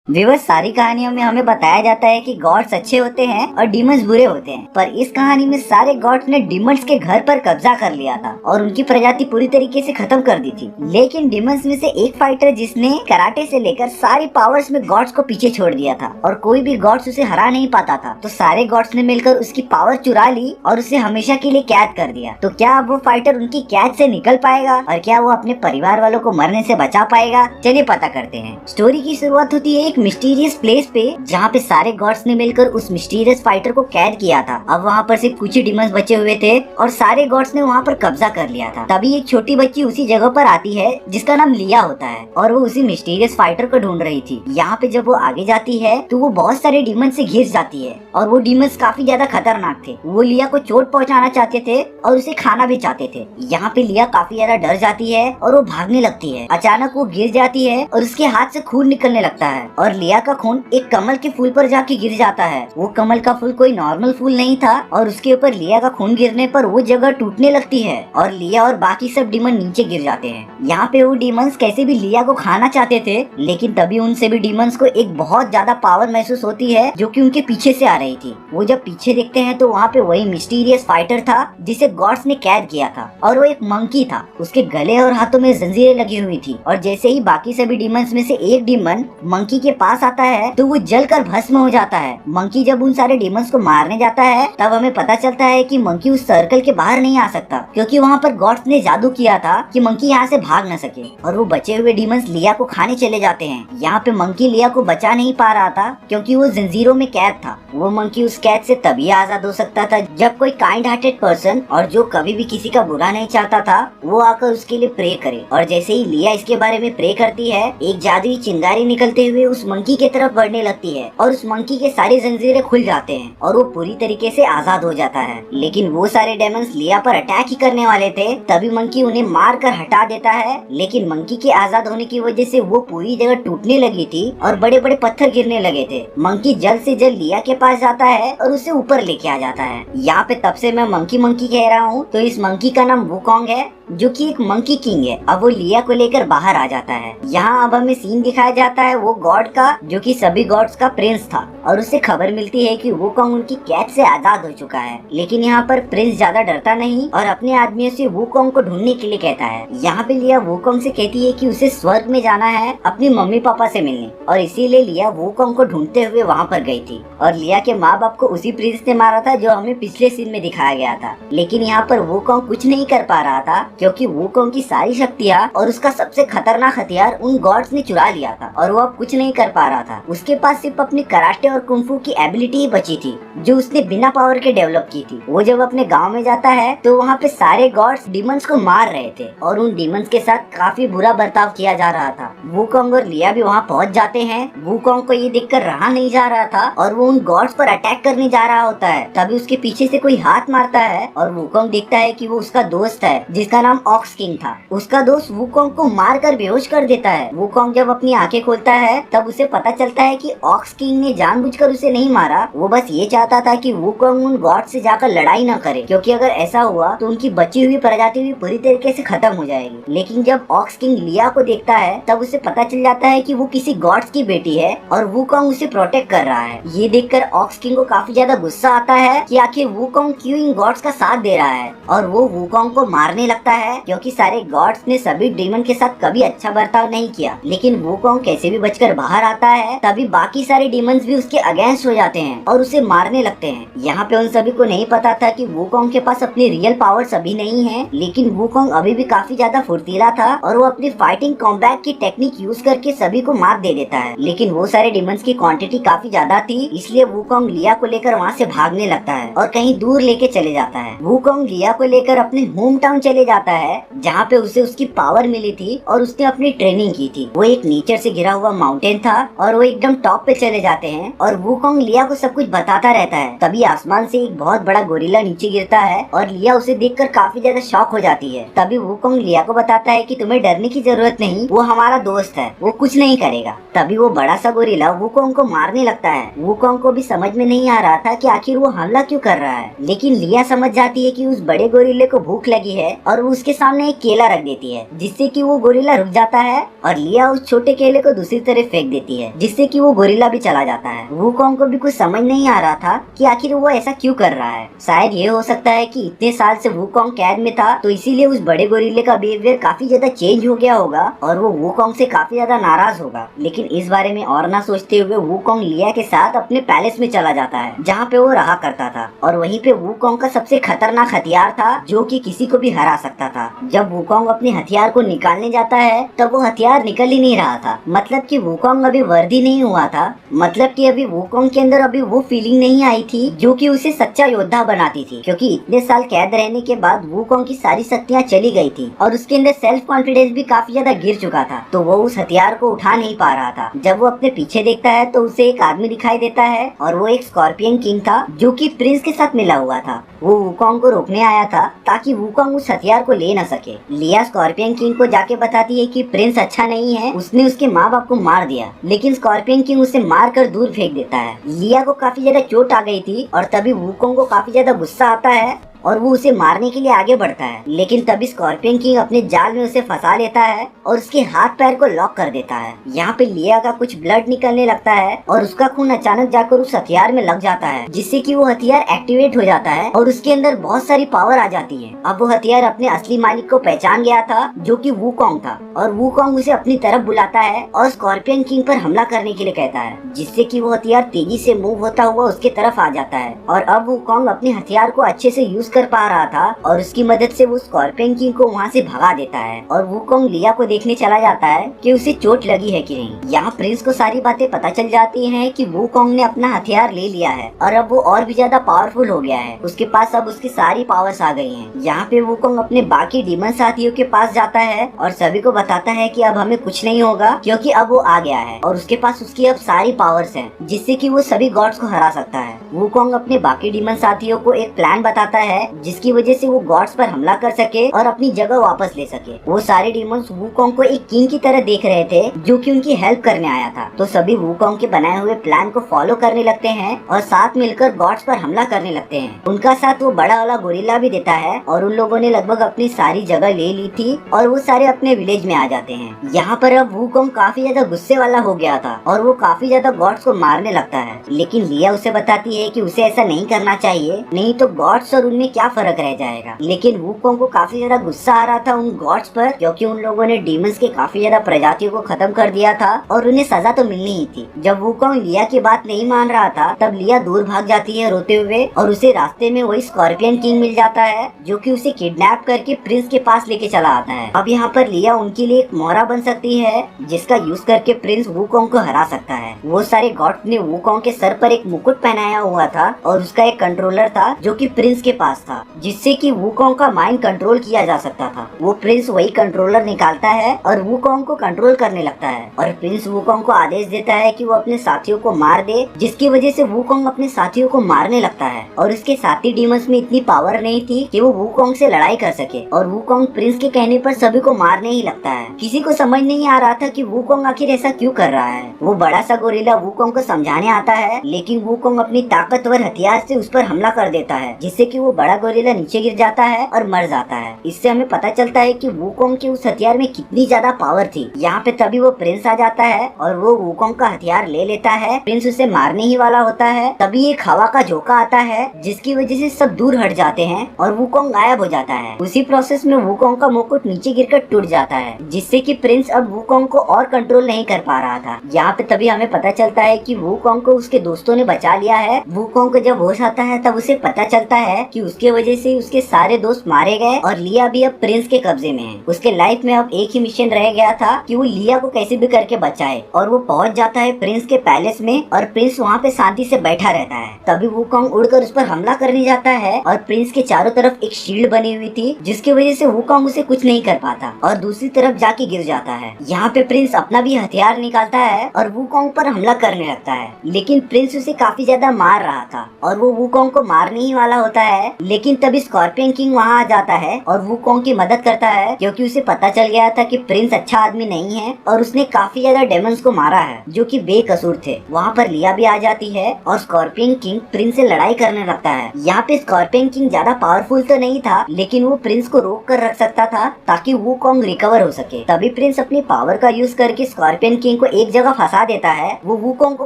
Viewers, सारी कहानियों में हमें बताया जाता है कि गॉड्स अच्छे होते हैं और डीमंस बुरे होते हैं, पर इस कहानी में सारे गॉड्स ने डीमंस के घर पर कब्जा कर लिया था और उनकी प्रजाति पूरी तरीके से खत्म कर दी थी। लेकिन डीमंस में से एक फाइटर जिसने कराटे से लेकर सारी पावर्स में गॉड्स को पीछे छोड़ दिया था और कोई भी गॉड्स उसे हरा नहीं पाता था, तो सारे गॉड्स ने मिलकर उसकी पावर चुरा ली और उसे हमेशा के लिए कैद कर दिया। तो क्या अब वो फाइटर उनकी कैद से निकल पाएगा और क्या वो अपने परिवार वालों को मरने से बचा पाएगा? चलिए पता करते हैं। स्टोरी की शुरुआत होती है एक मिस्टीरियस प्लेस पे, जहाँ पे सारे गॉड्स ने मिलकर उस मिस्टीरियस फाइटर को कैद किया था। अब वहाँ पर सिर्फ कुछ ही डीमंस बचे हुए थे और सारे गॉड्स ने वहाँ पर कब्जा कर लिया था। तभी एक छोटी बच्ची उसी जगह पर आती है जिसका नाम लिया होता है और वो उसी मिस्टीरियस फाइटर को ढूंढ रही थी। यहाँ पे जब वो आगे जाती है तो वो बहुत सारे डीमंस से घिर जाती है और वो डीमंस काफी ज्यादा खतरनाक थे। वो लिया को चोट पहुँचाना चाहते थे और उसे खाना भी चाहते थे। यहाँ पे लिया काफी ज्यादा डर जाती है और वो भागने लगती है। अचानक वो गिर जाती है और उसके हाथ से खून निकलने लगता है और लिया का खून एक कमल के फूल पर जाके गिर जाता है। वो कमल का फूल कोई नॉर्मल फूल नहीं था और उसके ऊपर लिया का खून गिरने पर वो जगह टूटने लगती है और लिया और बाकी सब डीमन नीचे गिर जाते हैं। यहाँ पे वो डीमंस कैसे भी लिया को खाना चाहते थे, लेकिन तभी उनसे भी डीमंस को एक बहुत ज्यादा पावर महसूस होती है जो कि उनके पीछे से आ रही थी। वो जब पीछे देखते हैं तो वहाँ पे वही मिस्टीरियस फाइटर था जिसे गॉड्स ने कैद किया था और वो एक मंकी था। उसके गले और हाथों में जंजीरें लगी हुई थी और जैसे ही बाकी सभी डीमंस में से एक डीमन मंकी के पास आता है तो वो जलकर भस्म हो जाता है। मंकी जब उन सारे डीमंस को मारने जाता है तब हमें पता चलता है कि मंकी उस सर्कल के बाहर नहीं आ सकता, क्योंकि वहाँ पर गॉड्स ने जादू किया था कि मंकी यहाँ से भाग न सके और वो बचे हुए डीमंस लिया को खाने चले जाते हैं। यहाँ पे मंकी लिया को बचा नहीं पा रहा था क्योंकि वो जंजीरों में कैद था। वो मंकी उस कैद से तभी आजाद हो सकता था जब कोई काइंड हार्टेड पर्सन और जो कभी भी किसी का बुरा नहीं चाहता था वो आकर उसके लिए प्रे करे। और जैसे ही लिया इसके बारे में प्रे करती है, एक जादुई चिंगारी निकलते हुए उस मंकी के तरफ बढ़ने लगती है और उस मंकी के सारी जंजीरें खुल जाते हैं और वो पूरी तरीके से आजाद हो जाता है। लेकिन वो सारे डेमंस लिया पर अटैक ही करने वाले थे, तभी मंकी उन्हें मार कर हटा देता है। लेकिन मंकी के आजाद होने की वजह से वो पूरी जगह टूटने लगी थी और बड़े बड़े पत्थर गिरने लगे थे। मंकी जल्द से जल्द लिया के पास जाता है और उसे ऊपर लेके आ जाता है। यहाँ पे तब से मैं मंकी मंकी कह रहा हूँ, तो इस मंकी का नाम वुकोंग है जो कि एक मंकी किंग है। अब वो लिया को लेकर बाहर आ जाता है। यहाँ अब हमें सीन दिखाया जाता है वो गॉड का जो कि सभी गॉड्स का प्रिंस था और उससे खबर मिलती है कि वुकोंग उनकी कैद से आजाद हो चुका है। लेकिन यहाँ पर प्रिंस ज्यादा डरता नहीं और अपने आदमियों से वुकोंग को ढूंढने के लिए कहता है। यहाँ पे लिया वुकोंग से कहती है कि उसे स्वर्ग में जाना है अपनी मम्मी पापा से मिलने, और इसीलिए लिया वुकोंग को ढूंढते हुए वहाँ पर गई थी। और लिया के माँ बाप को उसी प्रिंस ने मारा था जो हमें पिछले सीन में दिखाया गया था। लेकिन यहाँ पर वुकोंग कुछ नहीं कर पा रहा था क्योंकि वुकोंग की सारी शक्तियाँ और उसका सबसे खतरनाक हथियार उन गॉड्स ने चुरा लिया था और वो अब कुछ नहीं कर पा रहा था। उसके पास सिर्फ अपनी कराटे और कुंफू की एबिलिटी ही बची थी जो उसने बिना पावर के डेवलप की थी। वो जब अपने गांव में जाता है तो वहाँ पे सारे गॉड्स डीमंस को मार रहे थे और उन डीमंस के साथ काफी बुरा बर्ताव किया जा रहा था। वुकोंग और लिया भी वहाँ पहुँच जाते हैं। वुकोंग को ये देखकर रहा नहीं जा रहा था और वो उन गॉड्स पर अटैक करने जा रहा होता है। तभी उसके पीछे से कोई हाथ मारता है और वुकोंग देखता है कि वो उसका दोस्त है जिसका नाम ऑक्स किंग था। उसका दोस्त वुकोंग को मार कर बेहोश कर देता है। वुकोंग जब अपनी आंखें खोलता है तब उसे पता चलता है कि ऑक्स किंग ने जानबूझकर उसे नहीं मारा, वो बस ये चाहता था कि वुकोंग उन गॉड से जाकर लड़ाई न करे, क्योंकि अगर ऐसा हुआ तो उनकी बची हुई प्रजाति भी पूरी तरीके से खत्म हो जाएगी। लेकिन जब ऑक्स किंग लिया को देखता है तब उसे पता चल जाता है कि वो किसी गॉड्स की बेटी है और वुकोंग उसे प्रोटेक्ट कर रहा है। ये देखकर ऑक्स किंग को काफी ज्यादा गुस्सा आता है कि आखिर वुकोंग क्यों इन गॉड्स का साथ दे रहा है और वो वुकोंग को मारने लगता है क्योंकि सारे गॉड्स ने सभी डीमन के साथ कभी अच्छा बर्ताव नहीं किया। लेकिन वुकोंग कैसे भी बचकर बाहर आता है, तभी बाकी सारे डीमंस भी उसके अगेंस्ट हो जाते हैं और उसे मारने लगते हैं। यहाँ पे उन सभी को नहीं पता था कि वुकोंग के पास अपनी रियल पावर्स अभी नहीं है, लेकिन वुकोंग अभी भी काफी ज्यादा फुर्तीला था और वो अपनी फाइटिंग कॉम्बैट की टेक्निक यूज करके सभी को मार दे देता है। लेकिन वो सारे डीमंस की क्वांटिटी काफी ज्यादा थी, इसलिए वुकोंग लिया को लेकर वहाँ से भागने लगता है और कहीं दूर लेके चले जाता है। वुकोंग लिया को लेकर अपने होम टाउन चले जाता है जहाँ पे उसे उसकी पावर मिली थी और उसने अपनी ट्रेनिंग की थी। वो एक नेचर से घिरा हुआ माउंटेन था और वो एकदम टॉप पे चले जाते हैं और वुकोंग लिया को सब कुछ बताता रहता है। तभी आसमान से एक बहुत बड़ा गोरिल्ला नीचे गिरता है और लिया उसे देखकर काफी ज्यादा शॉक हो जाती है। तभी वुकोंग लिया को बताता है कि तुम्हें डरने की जरूरत नहीं, वो हमारा दोस्त है, वो कुछ नहीं करेगा। तभी वो बड़ा सा गोरिल्ला वुकोंग को मारने लगता है। वुकोंग को भी समझ में नहीं आ रहा था कि आखिर वो हमला क्यों कर रहा है, लेकिन लिया समझ जाती है कि उस बड़े गोरिल्ले को भूख लगी है और वो उसके सामने एक केला रख देती है, जिससे कि वो गोरिल्ला रुक जाता है और लिया उस छोटे केले को दूसरी तरफ फेंक देती है, जिससे कि वो गोरिल्ला भी चला जाता है। वूकोंग को भी कुछ समझ नहीं आ रहा था कि आखिर वो ऐसा क्यों कर रहा है। शायद ये हो सकता है कि इतने साल से वूकोंग कैद में था, तो इसीलिए उस बड़े गोरिल्ले का बिहेवियर काफी ज्यादा चेंज हो गया होगा और वो वूकोंग से काफी ज्यादा नाराज होगा। लेकिन इस बारे में और ना सोचते हुए वूकोंग लिया के साथ अपने पैलेस में चला जाता है, जहाँ पे वो रहा करता था, और वहीं पे वूकोंग का सबसे खतरनाक हथियार था जो कि किसी को भी हरा सकता था। जब वूकोंग अपने हथियार को निकालने जाता है तब वो हथियार निकल ही नहीं रहा था। मतलब कि वूकोंग अभी वर्दी नहीं हुआ था, मतलब कि अभी वूकोंग के अंदर अभी वो फीलिंग नहीं आई थी जो कि उसे सच्चा योद्धा बनाती थी, क्योंकि इतने साल कैद रहने के बाद वूकोंग की सारी शक्तियाँ चली गई थी और उसके अंदर सेल्फ कॉन्फिडेंस भी काफी ज्यादा गिर चुका था, तो वो उस हथियार को उठा नहीं पा रहा था। जब वो अपने पीछे देखता है तो उसे एक आदमी दिखाई देता है और वो एक स्कॉर्पियन किंग था जो कि प्रिंस के साथ मिला हुआ था। वो वूकोंग को रोकने आया था ताकि वूकोंग उस हथियार को ले न सके। लिया स्कॉर्पियन किंग को जाके बताती है कि प्रिंस अच्छा नहीं है, उसने उसके माँ बाप को मार दिया, लेकिन स्कॉर्पियन किंग उसे मार कर दूर फेंक देता है। लिया को काफी ज्यादा चोट आ गई थी और तभी वूकोंग को काफी ज्यादा गुस्सा आता है और वो उसे मारने के लिए आगे बढ़ता है, लेकिन तभी स्कॉर्पियन किंग अपने जाल में उसे फंसा लेता है और उसके हाथ पैर को लॉक कर देता है। यहाँ पे लिया का कुछ ब्लड निकलने लगता है और उसका खून अचानक जाकर उस हथियार में लग जाता है, जिससे कि वो हथियार एक्टिवेट हो जाता है और उसके अंदर बहुत सारी पावर आ जाती है। अब वो हथियार अपने असली मालिक को पहचान गया था जो कि वूकोंग था, और वूकोंग उसे अपनी तरफ बुलाता है और स्कॉर्पियन किंग पर हमला करने के लिए कहता है, जिससे कि वो हथियार तेजी से मूव होता हुआ उसके तरफ आ जाता है। और अब वूकोंग अपने हथियार को अच्छे से यूज कर पा रहा था और उसकी मदद से वो स्कॉर्पियन किंग को वहाँ से भगा देता है। और वूकोंग लिया को देखने चला जाता है कि उसे चोट लगी है कि नहीं। यहाँ प्रिंस को सारी बातें पता चल जाती हैं कि वूकोंग ने अपना हथियार ले लिया है और अब वो और भी ज्यादा पावरफुल हो गया है, उसके पास अब उसकी सारी पावर्स आ गई हैं। यहाँ पे वूकोंग अपने बाकी डीमन साथियों के पास जाता है और सभी को बताता है कि अब हमें कुछ नहीं होगा, क्योंकि अब वो आ गया है और उसके पास उसकी अब सारी पावर्स हैं, जिससे कि वो सभी गॉड्स को हरा सकता है। वूकोंग अपने बाकी डीमन साथियों को एक प्लान बताता है जिसकी वजह से वो गॉड्स पर हमला कर सके और अपनी जगह वापस ले सके। वो सारे डीमंस वूकोंग को एक किंग की तरह देख रहे थे जो कि उनकी हेल्प करने आया था, तो सभी वूकोंग के बनाए हुए प्लान को फॉलो करने लगते हैं और साथ मिलकर गॉड्स पर हमला करने लगते हैं। उनका साथ वो बड़ा वाला गोरिल्ला भी देता है और उन लोगों ने लगभग अपनी सारी जगह ले ली थी और वो सारे अपने विलेज में आ जाते हैं। यहाँ पर अब वूकोंग काफी ज्यादा गुस्से वाला हो गया था और वो काफी ज्यादा गॉड्स को मारने लगता है, लेकिन लिया उसे बताती है कि उसे ऐसा नहीं करना चाहिए, नहीं तो गॉड्स और उनमें क्या फर्क रह जाएगा। लेकिन वूकोंग को काफी ज्यादा गुस्सा आ रहा था उन गॉड्स पर, क्योंकि उन लोगों ने डीमंस के काफी ज्यादा प्रजातियों को खत्म कर दिया था और उन्हें सजा तो मिलनी ही थी। जब वूकोंग लिया की बात नहीं मान रहा था तब लिया दूर भाग जाती है रोते हुए और उसे रास्ते में वही स्कॉर्पियन किंग मिल जाता है जो कि उसे किडनैप करके प्रिंस के पास लेके चला आता है। अब यहाँ पर लिया उनके लिए एक मोहरा बन सकती है जिसका यूज करके प्रिंस वूकोंग को हरा सकता है। वो सारे गॉड्स ने वूकोंग के सर पर एक मुकुट पहनाया हुआ था और उसका एक कंट्रोलर था जो कि प्रिंस के पास था, जिससे कि वूकोंग का माइंड कंट्रोल किया जा सकता था। वो प्रिंस वही कंट्रोलर निकालता है और वूकोंग को कंट्रोल करने लगता है और प्रिंस वूकोंग को आदेश देता है कि वो अपने साथियों को मार दे, जिसकी वजह से वूकोंग अपने साथियों को मारने लगता है और उसके साथी डीमंस में इतनी पावर नहीं थी कि वो वूकोंग से लड़ाई कर सके और वूकोंग प्रिंस के कहने पर सभी को मारने ही लगता है। किसी को समझ नहीं आ रहा था कि वूकोंग आखिर ऐसा क्यों कर रहा है। वो बड़ा सा गोरिल्ला वूकोंग को समझाने आता है, लेकिन वूकोंग अपनी ताकतवर हथियार से उस पर हमला कर देता है, जिससे कि वो बड़ा गोरिल्ला नीचे गिर जाता है और मर जाता है। इससे हमें पता चलता है कि वूकोंग के उस हथियार में कितनी ज्यादा पावर थी। यहाँ पे तभी वो प्रिंस आ जाता है और वो वूकोंग का हथियार ले लेता है। प्रिंस उसे मारने ही वाला होता है, तभी एक हवा का झोंका आता है जिसकी वजह से सब दूर हट जाते हैं और वूकोंग गायब हो जाता है। उसी प्रोसेस में वूकोंग का मुकुट नीचे गिरकर टूट जाता है, जिससे कि प्रिंस अब वूकोंग को और कंट्रोल नहीं कर पा रहा था। यहाँ पे तभी हमें पता चलता है कि वूकोंग को उसके दोस्तों ने बचा लिया है। वूकोंग को जब होश आता है तब उसे पता चलता है कि उसके वजह से उसके सारे दोस्त मारे गए और लिया भी अब प्रिंस के कब्जे में है। उसके लाइफ में अब एक ही मिशन रह गया था कि वो लिया को कैसे भी करके बचाए, और वो पहुंच जाता है प्रिंस के पैलेस में और प्रिंस वहाँ पे शांति से बैठा रहता है। तभी वूकोंग उड़कर उस पर हमला करने जाता है और प्रिंस के चारों तरफ एक शील्ड बनी हुई थी, जिसकी वजह से वूकोंग उसे कुछ नहीं कर पाता और दूसरी तरफ जाके गिर जाता है। यहाँ पे प्रिंस अपना भी हथियार निकालता है और वूकोंग पर हमला करने लगता है, लेकिन प्रिंस उसे काफी ज्यादा मार रहा था और वो वूकोंग को मारने ही वाला होता है, लेकिन तभी स्कॉर्पियन किंग वहाँ आ जाता है और वुकोंग की मदद करता है, क्योंकि उसे पता चल गया था कि प्रिंस अच्छा आदमी नहीं है और उसने काफी ज्यादा डेमंस को मारा है जो कि बेकसूर थे। वहाँ पर लिया भी आ जाती है और स्कॉर्पियन किंग प्रिंस से लड़ाई करने लगता है। यहाँ पे स्कॉर्पियन किंग ज्यादा पावरफुल तो नहीं था, लेकिन वो प्रिंस को रोक कर रख सकता था ताकि वुकोंग रिकवर हो सके। तभी प्रिंस अपनी पावर का यूज करके स्कॉर्पियन किंग को एक जगह फंसा देता है। वो वुकोंग को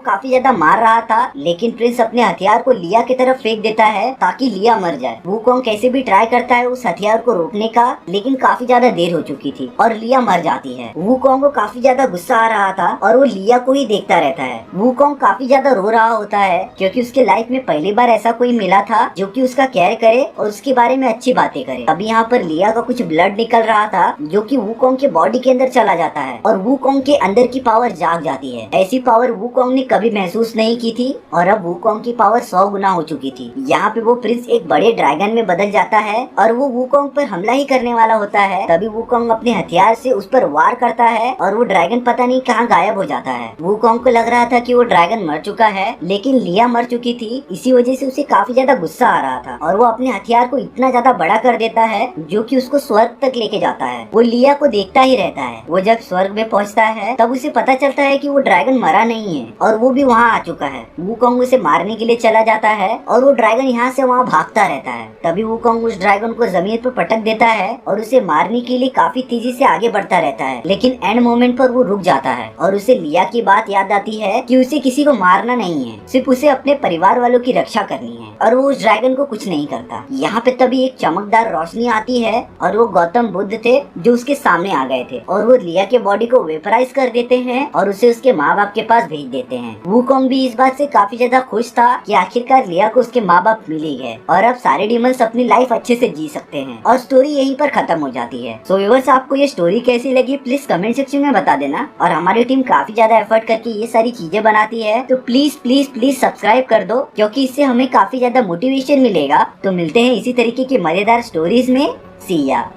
काफी ज्यादा मार रहा था, लेकिन प्रिंस अपने हथियार को लिया की तरफ फेंक देता है ताकि लिया मर जाए। वुकोंग कैसे भी ट्राई करता है उस हथियार को रोकने का, लेकिन काफी ज्यादा देर हो चुकी थी और लिया मर जाती है। वुकोंग को काफी ज्यादा गुस्सा आ रहा था और वो लिया को ही देखता रहता है। वुकोंग काफी ज्यादा रो रहा होता है क्योंकि उसके लाइफ में पहली बार ऐसा कोई मिला था जो कि उसका केयर करे और उसके बारे में अच्छी बातें करे। अभी यहाँ पर लिया का कुछ ब्लड निकल रहा था जो कि वुकोंग के बॉडी के अंदर चला जाता है और वुकोंग के अंदर की पावर जाग जाती है। ऐसी पावर वुकोंग ने कभी महसूस नहीं की थी और अब वुकोंग की पावर 100 गुना हो चुकी थी। यहाँ पे वो प्रिंस एक बड़े ड्रैगन में बदल जाता है और वो वुकोंग पर हमला ही करने वाला होता है। तभी वुकोंग अपने हथियार से उस पर वार करता है और वो ड्रैगन पता नहीं कहाँ गायब हो जाता है। वुकोंग को लग रहा था कि वो ड्रैगन मर चुका है, लेकिन लिया मर चुकी थी। इसी वजह से उसे काफी ज्यादा गुस्सा आ रहा था और वो अपने हथियार को इतना ज्यादा बड़ा कर देता है जो कि उसको स्वर्ग तक लेके जाता है। वो लिया को देखता ही रहता है। वो जब स्वर्ग में पहुंचता है तब उसे पता चलता है कि वो ड्रैगन मरा नहीं है और वो भी वहाँ आ चुका है। वुकोंग उसे मारने के लिए चला जाता है और वो ड्रैगन यहाँ से वहाँ भागता रहता है। तभी वुकोंग उस ड्रैगन को जमीन पर पटक देता है और उसे मारने के लिए काफी तेजी से आगे बढ़ता रहता है, लेकिन एंड मोमेंट पर वो रुक जाता है और उसे लिया की बात याद आती है कि उसे किसी को मारना नहीं है, सिर्फ उसे अपने परिवार वालों की रक्षा करनी है और वो उस ड्रैगन को कुछ नहीं करता। यहाँ पे तभी एक चमकदार रोशनी आती है और वो गौतम बुद्ध थे जो उसके सामने आ गए थे और वो लिया के बॉडी को वेपराइज कर देते हैं और उसे उसके माँ बाप के पास भेज देते हैं। वुकोंग भी इस बात से काफी ज्यादा खुश था कि आखिरकार लिया को उसके माँ बाप मिल ही गए और अब सारे डीमंस अपनी लाइफ अच्छे से जी सकते हैं और स्टोरी यहीं पर खत्म हो जाती है। सो व्यूअर्स, आपको ये स्टोरी कैसी लगी प्लीज कमेंट सेक्शन में बता देना। और हमारी टीम काफी ज्यादा एफर्ट करके ये सारी चीजें बनाती है, तो प्लीज प्लीज प्लीज सब्सक्राइब कर दो, क्योंकि इससे हमें काफी ज्यादा मोटिवेशन मिलेगा। तो मिलते हैं इसी तरीके की मजेदार स्टोरीज में। सी या।